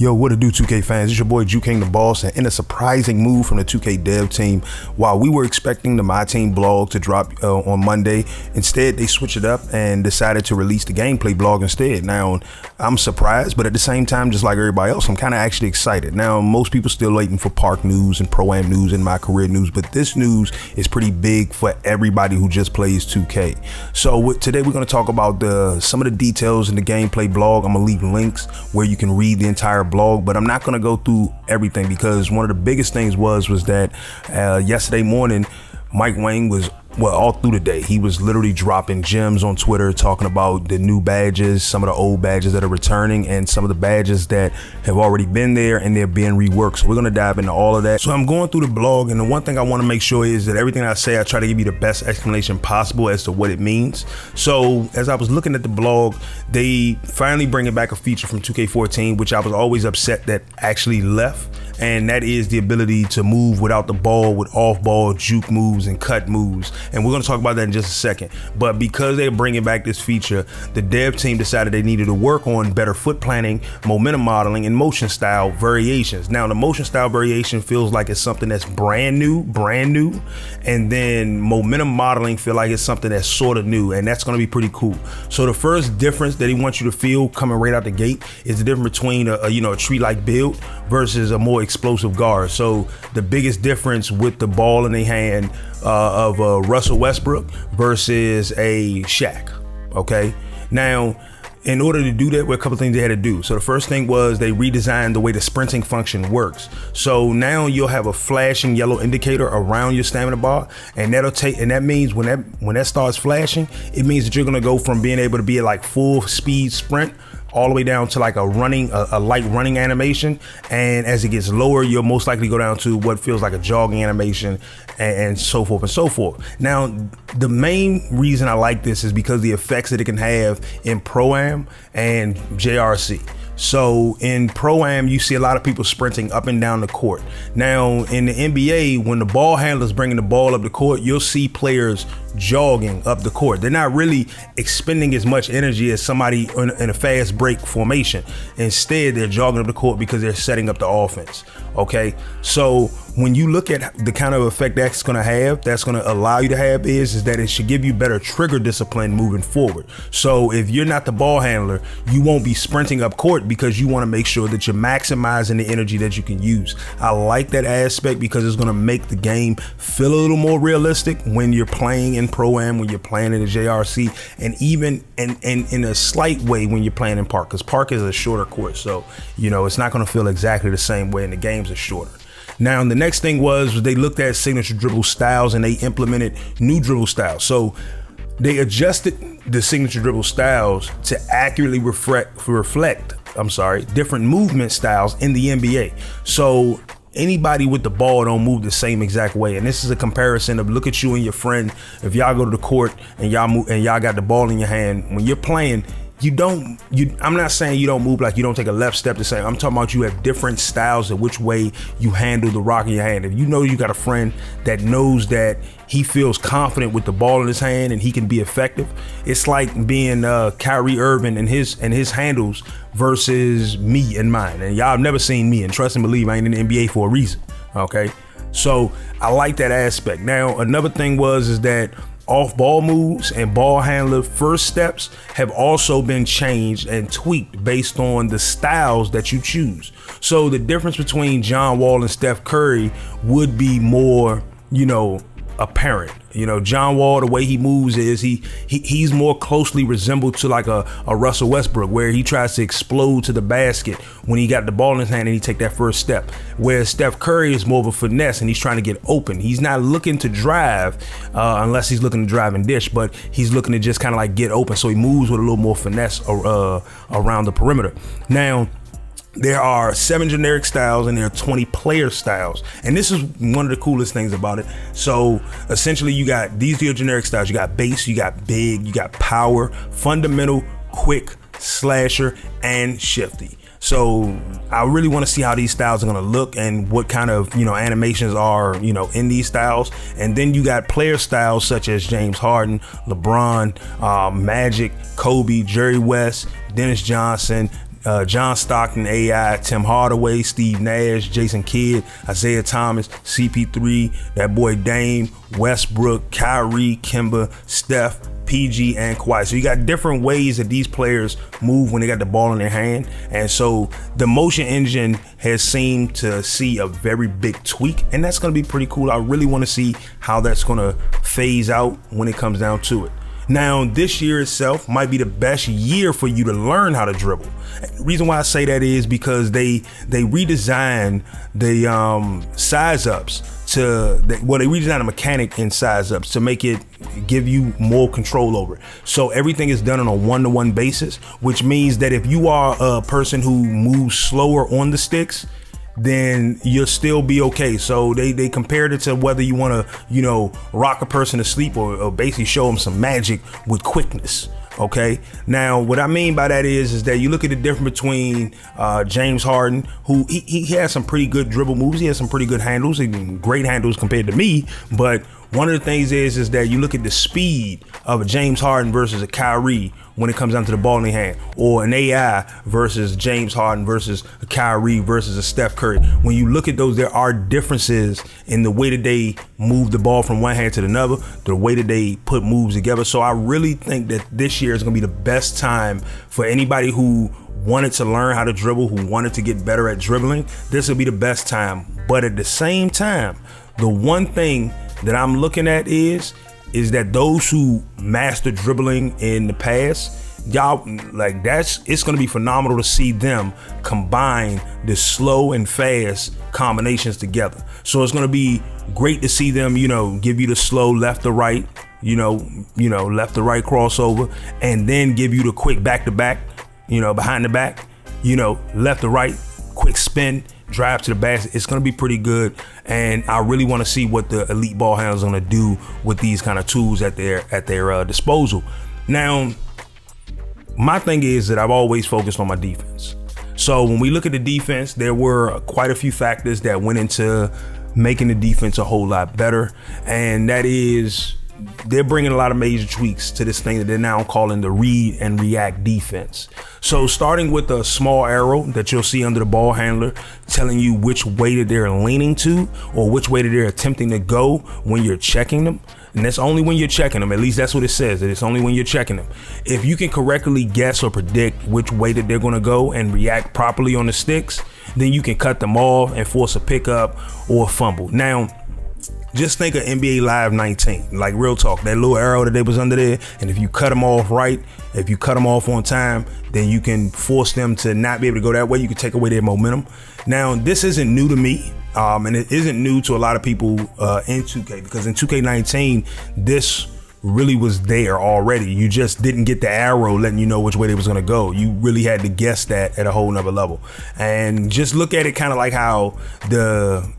Yo, what it do, 2K fans? It's your boy JuKIng the Boss, and in a surprising move from the 2K dev team, while we were expecting the My Team blog to drop on Monday, instead they switched it up and decided to release the gameplay blog instead. Now, I'm surprised, but at the same time, just like everybody else, I'm kind of actually excited. Now, most people still waiting for Park news and Pro-Am news and MyCareer news, but this news is pretty big for everybody who just plays 2K. So today we're going to talk about some of the details in the gameplay blog. I'm going to leave links where you can read the entire blog, but I'm not going to go through everything because one of the biggest things was that yesterday morning Mike Wang was, well, all through the day, he was literally dropping gems on Twitter talking about the new badges, some of the old badges that are returning, and some of the badges that have already been there and they're being reworked. So we're going to dive into all of that. So I'm going through the blog, and the one thing I want to make sure is that everything I say, I try to give you the best explanation possible as to what it means. So as I was looking at the blog, they finally bringing back a feature from 2K14, which I was always upset that actually left. And that is the ability to move without the ball with off-ball juke moves and cut moves. And we're going to talk about that in just a second. But because they're bringing back this feature, the dev team decided they needed to work on better foot planning, momentum modeling, and motion style variations. Now, the motion style variation feels like it's something that's brand new. And then momentum modeling feel like it's something that's sort of new. And that's going to be pretty cool. So the first difference that he wants you to feel coming right out the gate is the difference between a tree-like build versus a more explosive guard. So the biggest difference with the ball in the hand of Russell Westbrook versus a Shaq. Okay, now in order to do that, a couple things they had to do. So the first thing was they redesigned the way the sprinting function works. So now you'll have a flashing yellow indicator around your stamina bar, and that means when that starts flashing, it means that you're gonna go from being able to be at like full speed sprint all the way down to like a light running animation, and as it gets lower, you'll most likely go down to what feels like a jogging animation, and so forth and so forth. Now, the main reason I like this is because the effects that it can have in Pro-Am and JRC. So in Pro-Am, you see a lot of people sprinting up and down the court. Now in the NBA, when the ball handler's bringing the ball up the court, you'll see players jogging up the court. They're not really expending as much energy as somebody in a fast break formation. Instead, they're jogging up the court because they're setting up the offense. Okay, so when you look at the kind of effect that's going to allow you to have is that it should give you better trigger discipline moving forward. So if you're not the ball handler, you won't be sprinting up court because you want to make sure that you're maximizing the energy that you can use. I like that aspect because it's going to make the game feel a little more realistic when you're playing in Pro-Am, when you're playing in the JRC, and even in a slight way when you're playing in Park, because Park is a shorter court. So, it's not going to feel exactly the same way, and the games are shorter. Now, the next thing was they looked at signature dribble styles and they implemented new dribble styles. So they adjusted the signature dribble styles to accurately reflect different movement styles in the NBA. So anybody with the ball don't move the same exact way. And this is a comparison of, look at you and your friend. If y'all go to the court and y'all got the ball in your hand, when you're playing, I'm not saying you don't move like you don't take a left step the same. I'm talking about you have different styles of which way you handle the rock in your hand. If you know you got a friend that knows that he feels confident with the ball in his hand and he can be effective, it's like being Kyrie Irving and his handles versus me and mine. And y'all have never seen me, and trust and believe, I ain't in the NBA for a reason. Okay, so I like that aspect. Now, another thing is that off-ball moves and ball handler first steps have also been changed and tweaked based on the styles that you choose. So the difference between John Wall and Steph Curry would be more, apparent. John Wall, the way he moves is he's more closely resembled to like a Russell Westbrook, where he tries to explode to the basket when he got the ball in his hand and he take that first step. Whereas Steph Curry is more of a finesse and he's trying to get open. He's not looking to drive unless he's looking to drive and dish, but he's looking to just kind of like get open. So he moves with a little more finesse around the perimeter. Now, there are 7 generic styles and there are 20 player styles. And this is one of the coolest things about it. So essentially these are your generic styles. You got base, you got big, you got power, fundamental, quick, slasher, and shifty. So I really want to see how these styles are going to look and what kind of, animations are, in these styles. And then you got player styles such as James Harden, LeBron, Magic, Kobe, Jerry West, Dennis Johnson, John Stockton, AI, Tim Hardaway, Steve Nash, Jason Kidd, Isaiah Thomas, CP3, that boy Dame, Westbrook, Kyrie, Kemba, Steph, PG, and Kawhi. So you got different ways that these players move when they got the ball in their hand. And so the motion engine has seemed to see a very big tweak, and that's going to be pretty cool. I really want to see how that's going to phase out when it comes down to it. Now, this year itself might be the best year for you to learn how to dribble. The reason why I say that is because they redesigned the size ups they redesigned the mechanic in size ups to make it give you more control over it. So everything is done on a one-to-one basis, which means that if you are a person who moves slower on the sticks, then you'll still be okay. So they compared it to whether you want to, you know, rock a person to sleep or basically show them some magic with quickness. Okay. Now, what I mean by that is that you look at the difference between James Harden, who he has some pretty good dribble moves. He has some pretty good handles, and great handles compared to me. But one of the things is that you look at the speed of a James Harden versus a Kyrie when it comes down to the ball in their hand, or an AI versus James Harden versus a Kyrie versus a Steph Curry. When you look at those, there are differences in the way that they move the ball from one hand to another, the way that they put moves together. So I really think that this year is going to be the best time for anybody who wanted to learn how to dribble, who wanted to get better at dribbling. This will be the best time. But at the same time, the one thing that I'm looking at is that those who mastered dribbling in the past, y'all, like, it's going to be phenomenal to see them combine the slow and fast combinations together. So it's going to be great to see them, you know, give you the slow left to right, you know, left to right crossover, and then give you the quick back to back, you know, behind the back, you know, left to right, quick spin, drive to the basket. It's going to be pretty good, and I really want to see what the elite ball handlers are going to do with these kind of tools at their disposal. Now, my thing is that I've always focused on my defense. So when we look at the defense, there were quite a few factors that went into making the defense a whole lot better, and that is they're bringing a lot of major tweaks to this thing that they're now calling the read and react defense. So starting with a small arrow that you'll see under the ball handler telling you which way that they're leaning to, or which way that they're attempting to go when you're checking them. And that's only when you're checking them. At least that's what it says, that it's only when you're checking them. If you can correctly guess or predict which way that they're going to go and react properly on the sticks, then you can cut them off and force a pickup or a fumble. Now, just think of NBA Live 19, like real talk, that little arrow that they was under there. And if you cut them off right, if you cut them off on time, then you can force them to not be able to go that way. You can take away their momentum. Now, this isn't new to me, and it isn't new to a lot of people in 2K, because in 2K19, this really was there already. You just didn't get the arrow letting you know which way they was going to go. You really had to guess that at a whole nother level. And just look at it kind of like how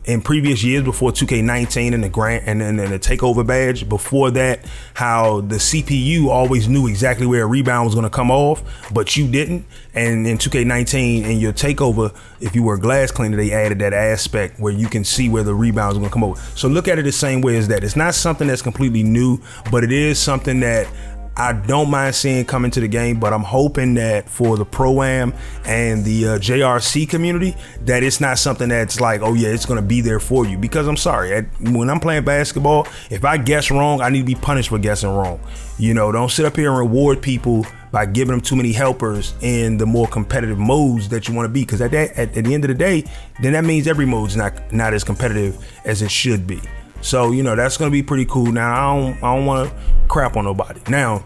in previous years before 2K19 and the Takeover badge, before that, how the CPU always knew exactly where a rebound was going to come off, but you didn't. And in 2K19 in your Takeover, if you were a glass cleaner, they added that aspect where you can see where the rebounds are going to come over. So look at it the same way as that. It's not something that's completely new, but it is something that I don't mind seeing come into the game. But I'm hoping that for the Pro-Am and the JRC community, that it's not something that's like, oh yeah, it's going to be there for you. Because I'm sorry, when I'm playing basketball, if I guess wrong, I need to be punished for guessing wrong. You know, don't sit up here and reward people by giving them too many helpers in the more competitive modes that you want to be. Because at the end of the day, then that means every mode's not as competitive as it should be. So, you know, that's going to be pretty cool. Now, I don't want to crap on nobody. Now,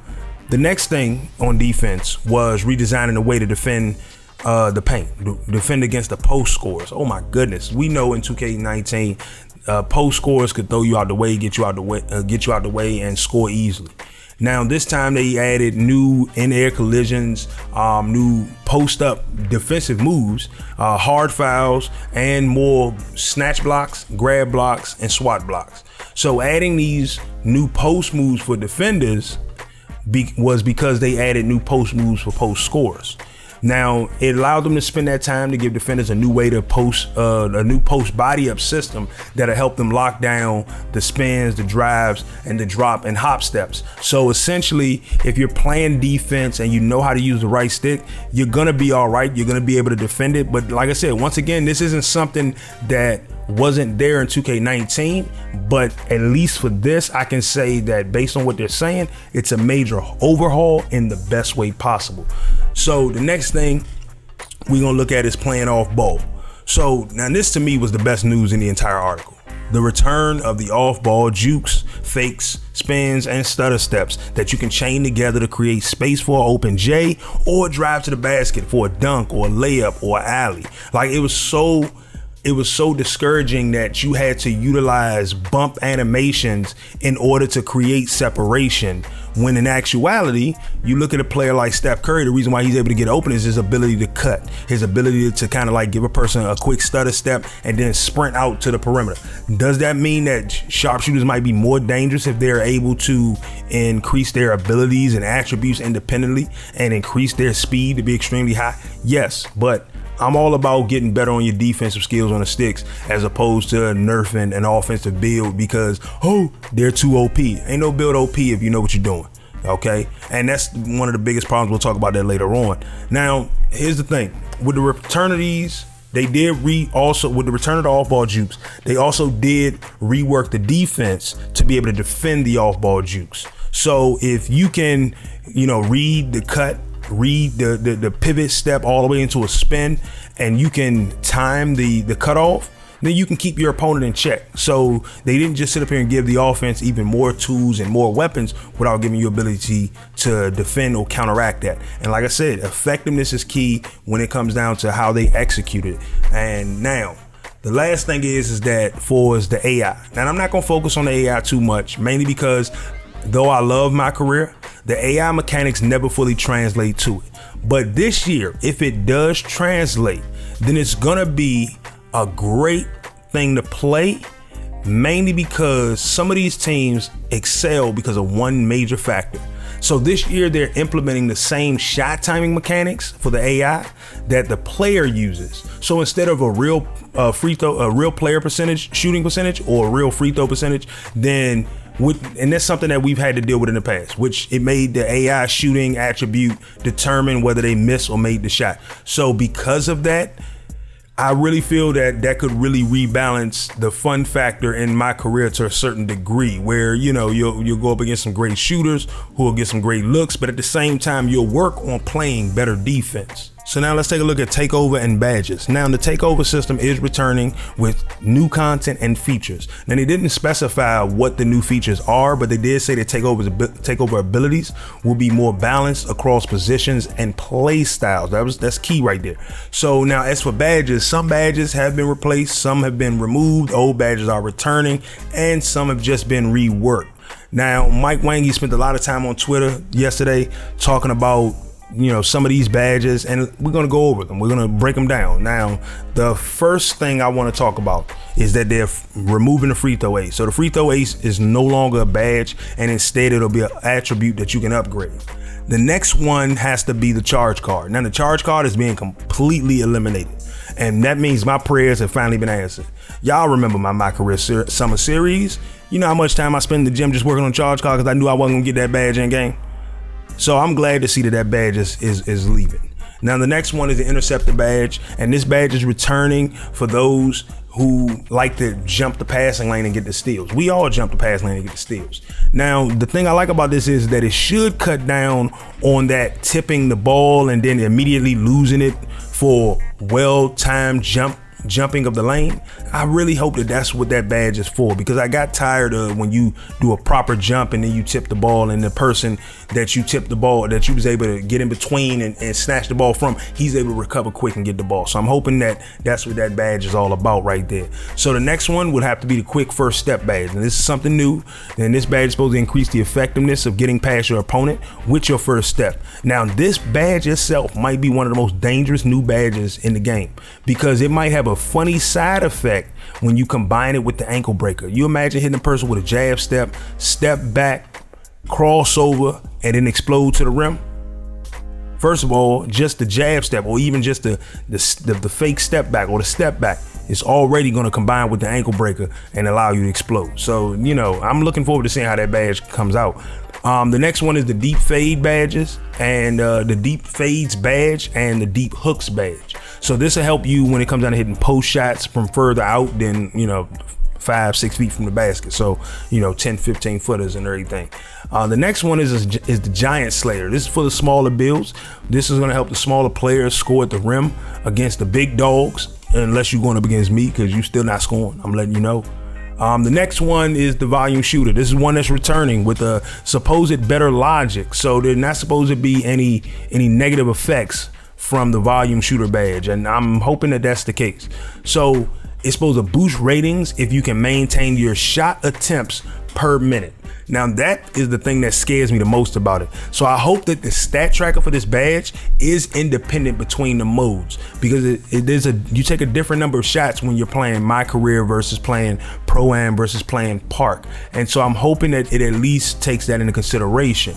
the next thing on defense was redesigning the way to defend the paint, defend against the post scores. Oh my goodness. We know in 2K19, post scores could throw you out the way, get you out the way and score easily. Now, this time they added new in-air collisions, new post-up defensive moves, hard fouls, and more snatch blocks, grab blocks, and swat blocks. So adding these new post moves for defenders was because they added new post moves for post scorers. Now, it allowed them to spend that time to give defenders a new way to post, a new post body up system that'll help them lock down the spins, the drives, and the drop and hop steps. So essentially, if you're playing defense and you know how to use the right stick, you're gonna be all right. You're gonna be able to defend it. But like I said, once again, this isn't something that wasn't there in 2K19, but at least for this, I can say that based on what they're saying, it's a major overhaul in the best way possible. So the next thing we're gonna look at is playing off ball. So now this to me was the best news in the entire article. The return of the off ball jukes, fakes, spins, and stutter steps that you can chain together to create space for an open J or drive to the basket for a dunk or a layup or an alley. Like it was so discouraging that you had to utilize bump animations in order to create separation, when in actuality, you look at a player like Steph Curry, the reason why he's able to get open is his ability to cut, his ability to kind of like give a person a quick stutter step and then sprint out to the perimeter. Does that mean that sharpshooters might be more dangerous if they're able to increase their abilities and attributes independently and increase their speed to be extremely high? Yes, but I'm all about getting better on your defensive skills on the sticks as opposed to nerfing an offensive build because, oh, they're too OP. Ain't no build OP if you know what you're doing, okay? And that's one of the biggest problems. We'll talk about that later on. Now, here's the thing. With the return of these, they did with the return of the off-ball jukes, they also did rework the defense to be able to defend the off-ball jukes. So if you can, read the cut, read the pivot step all the way into a spin, and you can time the cutoff, then you can keep your opponent in check. So they didn't just sit up here and give the offense even more tools and more weapons without giving you ability to defend or counteract that. And like I said, effectiveness is key when it comes down to how they execute it. And now the last thing is that is the AI. Now I'm not gonna focus on the AI too much, mainly because though I love MyCareer, the AI mechanics never fully translate to it. But this year, if it does translate, then it's gonna be a great thing to play, mainly because some of these teams excel because of one major factor. So this year they're implementing the same shot timing mechanics for the AI that the player uses. So instead of a real real player percentage, shooting percentage, or a real free throw percentage, then and that's something that we've had to deal with in the past, which it made the AI shooting attribute determine whether they missed or made the shot. So because of that, I really feel that that could really rebalance the fun factor in MyCareer to a certain degree, where you'll go up against some great shooters who will get some great looks, but at the same time you'll work on playing better defense. So now let's take a look at Takeover and Badges. Now the Takeover system is returning with new content and features. Now they didn't specify what the new features are, but they did say that takeover abilities will be more balanced across positions and play styles. That's key right there. So now as for badges, some badges have been replaced, some have been removed, old badges are returning, and some have just been reworked. Now Mike Wangy spent a lot of time on Twitter yesterday talking about some of these badges, and we're going to go over them. We're going to break them down. Now, the first thing I want to talk about is that they're removing the free throw ace. So the free throw ace is no longer a badge, and instead it'll be an attribute that you can upgrade. The next one has to be the charge card. Now the charge card is being completely eliminated, and that means my prayers have finally been answered. Y'all remember my MyCareer summer series? You know how much time I spent in the gym just working on charge card because I knew I wasn't gonna get that badge in game? So I'm glad to see that that badge is leaving. Now the next one is the Interceptor Badge, and this badge is returning for those who like to jump the passing lane and get the steals. We all jump the passing lane and get the steals. Now the thing I like about this is that it should cut down on that tipping the ball and then immediately losing it for well-timed jumping of the lane. I really hope that that's what that badge is for, because I got tired of when you do a proper jump and then you tip the ball, and the person that you tipped the ball, that you was able to get in between and snatch the ball from, he's able to recover quick and get the ball. So I'm hoping that that's what that badge is all about right there. So the next one would have to be the quick first step badge, and this is something new. And this badge is supposed to increase the effectiveness of getting past your opponent with your first step. Now this badge itself might be one of the most dangerous new badges in the game, because it might have a funny side effect when you combine it with the ankle breaker. You imagine hitting a person with a jab step, step back, crossover, and then explode to the rim. First of all, just the jab step, or even just the fake step back or the step back, is already going to combine with the ankle breaker and allow you to explode. So, you know, I'm looking forward to seeing how that badge comes out. The next one is the deep fade badges, and the deep fades badge and the deep hooks badge. So this will help you when it comes down to hitting post shots from further out than, you know, 5-6 feet from the basket. So, you know, 10-15 footers and everything. The next one is the Giant Slayer. This is for the smaller builds. This is going to help the smaller players score at the rim against the big dogs, unless you're going up against me, because you're still not scoring. I'm letting you know. The next one is the volume shooter. This is one that's returning with a supposed better logic. So there's not supposed to be any negative effects from the volume shooter badge, and I'm hoping that that's the case. So it's supposed to boost ratings if you can maintain your shot attempts per minute. Now that is the thing that scares me the most about it. So I hope that the stat tracker for this badge is independent between the modes, because you take a different number of shots when you're playing MyCareer versus playing Pro-Am versus playing Park. And so I'm hoping that it at least takes that into consideration.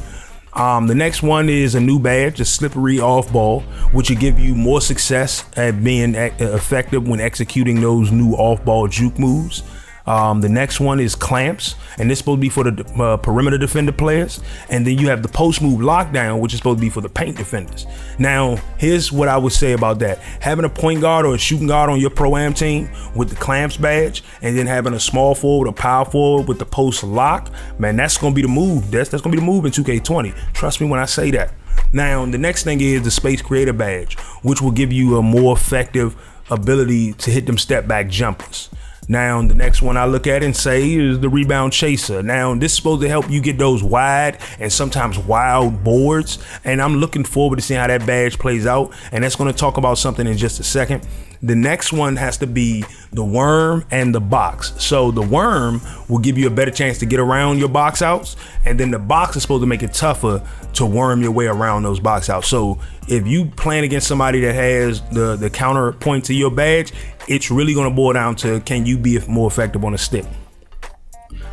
The next one is a new badge, a slippery off ball, which will give you more success at being effective when executing those new off ball juke moves. The next one is clamps, and this is supposed to be for the perimeter defender players. And then you have the post move lockdown, which is supposed to be for the paint defenders. Now, here's what I would say about that. Having a point guard or a shooting guard on your Pro-Am team with the clamps badge, and then having a small forward or power forward with the post lock, man, that's going to be the move. That's going to be the move in 2K20. Trust me when I say that. Now, the next thing is the Space Creator badge, which will give you a more effective ability to hit them step back jumpers. Now, the next one I look at and say is the Rebound Chaser. Now, this is supposed to help you get those wide and sometimes wild boards, and I'm looking forward to seeing how that badge plays out, and that's going to talk about something in just a second. The next one has to be the worm and the box. So the worm will give you a better chance to get around your box outs, and then the box is supposed to make it tougher to worm your way around those box outs. So if you playing against somebody that has the counterpoint to your badge, it's really going to boil down to, can you be more effective on a stick?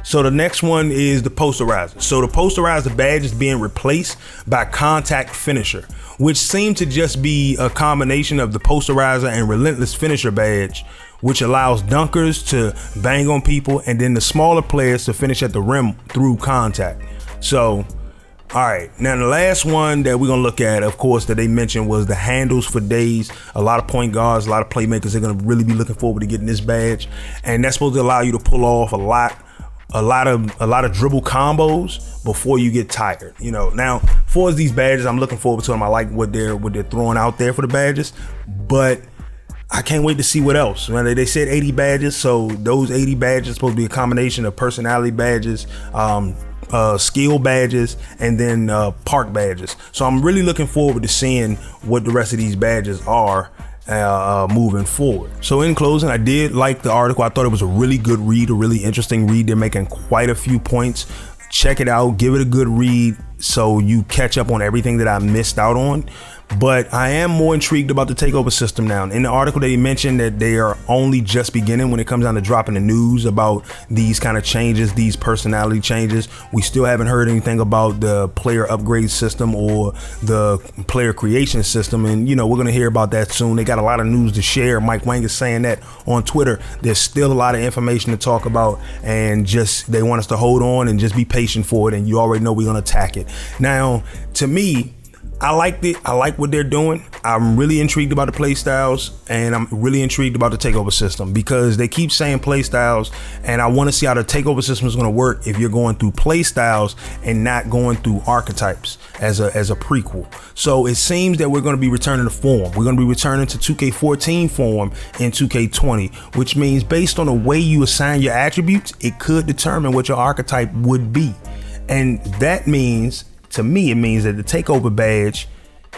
So the next one is the posterizer. So the posterizer badge is being replaced by contact finisher, which seemed to just be a combination of the posterizer and relentless finisher badge, which allows dunkers to bang on people and then the smaller players to finish at the rim through contact. So, all right, now the last one that we're gonna look at, of course, that they mentioned was the handles for days. A lot of point guards, a lot of playmakers are gonna really be looking forward to getting this badge, and that's supposed to allow you to pull off a lot of dribble combos before you get tired. You know, now for these badges, I'm looking forward to them. I like what they're throwing out there for the badges, but I can't wait to see what else. They said 80 badges, so those 80 badges are supposed to be a combination of personality badges, skill badges, and then park badges. So I'm really looking forward to seeing what the rest of these badges are moving forward. So in closing, I did like the article. I thought it was a really good read, a really interesting read. They're making quite a few points. Check it out, give it a good read so you catch up on everything that I missed out on. But I am more intrigued about the takeover system now. In the article, they mentioned that they are only just beginning when it comes down to dropping the news about these kind of changes, these personality changes. We still haven't heard anything about the player upgrade system or the player creation system. And, you know, we're going to hear about that soon. They got a lot of news to share. Mike Wang is saying that on Twitter. There's still a lot of information to talk about, and just they want us to hold on and just be patient for it. And you already know we're going to attack it. Now, to me, I liked it. I like what they're doing. I'm really intrigued about the play styles, and I'm really intrigued about the takeover system, because they keep saying play styles, and I want to see how the takeover system is going to work if you're going through play styles and not going through archetypes as a prequel. So it seems that we're going to be returning to form. We're going to be returning to 2K14 form in 2K20, which means based on the way you assign your attributes, it could determine what your archetype would be. And that means, to me, it means that the takeover badge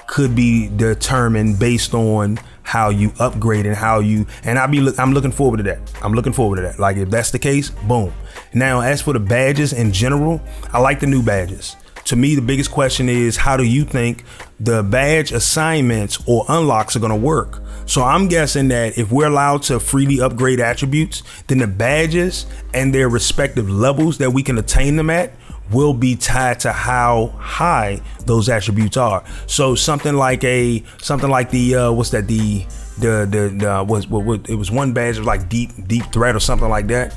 could be determined based on how you upgrade and how you, and I'm looking forward to that. I'm looking forward to that. Like, if that's the case, boom. Now, as for the badges in general, I like the new badges. To me, the biggest question is, how do you think the badge assignments or unlocks are going to work? So I'm guessing that if we're allowed to freely upgrade attributes, then the badges and their respective levels that we can attain them at will be tied to how high those attributes are. So something like the what's that, it was one badge, it was like deep threat or something like that.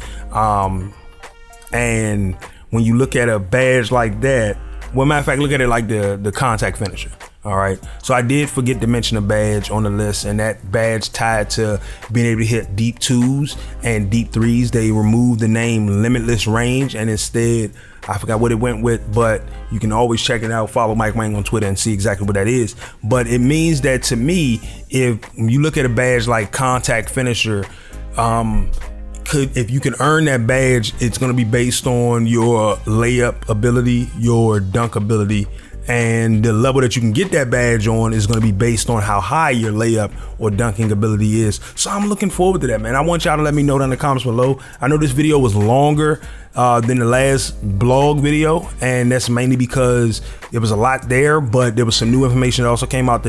And when you look at a badge like that, well, matter of fact, look at it like the contact finisher. All right, so I did forget to mention a badge on the list, and that badge tied to being able to hit deep 2s and deep 3s. They removed the name Limitless Range, and instead, I forgot what it went with, but you can always check it out. Follow Mike Wang on Twitter and see exactly what that is. But it means that, to me, if you look at a badge like Contact Finisher, if you can earn that badge, it's going to be based on your layup ability, your dunk ability, and the level that you can get that badge on is going to be based on how high your layup or dunking ability is. So I'm looking forward to that, man. I want y'all to let me know down in the comments below. I know this video was longer than the last blog video, and that's mainly because there was a lot there, but there was some new information that also came out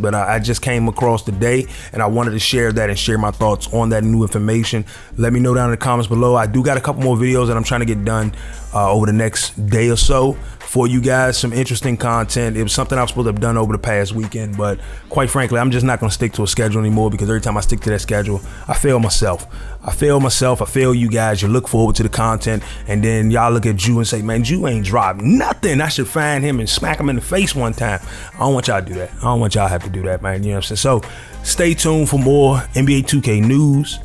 but I just came across today, and I wanted to share that and share my thoughts on that new information. Let me know down in the comments below. I do got a couple more videos that I'm trying to get done over the next day or so for you guys, some interesting content. It was something I was supposed to have done over the past weekend, but quite frankly, I'm just not going to stick to a schedule anymore, because every time I stick to that schedule, I fail myself. I fail you guys. You look forward to the content, and then y'all look at Ju and say, man, Ju ain't dropped nothing. I should find him and smack him in the face one time. I don't want y'all to do that. I don't want y'all to have to do that, man. You know what I'm saying? So stay tuned for more NBA 2K news.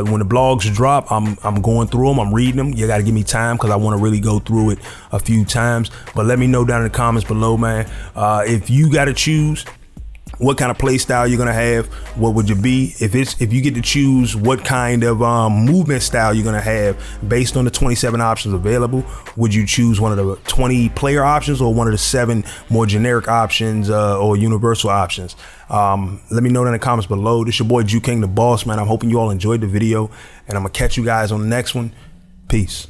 When the blogs drop, I'm going through them. I'm reading them. You got to give me time, because I want to really go through it a few times. But let me know down in the comments below, man. If you got to choose what kind of play style you're gonna have, what would you be? If you get to choose what kind of movement style you're gonna have based on the 27 options available, would you choose one of the 20 player options or one of the 7 more generic options or universal options? Let me know down in the comments below. This your boy JuKIng, the boss, man. I'm hoping you all enjoyed the video, and I'm gonna catch you guys on the next one. Peace.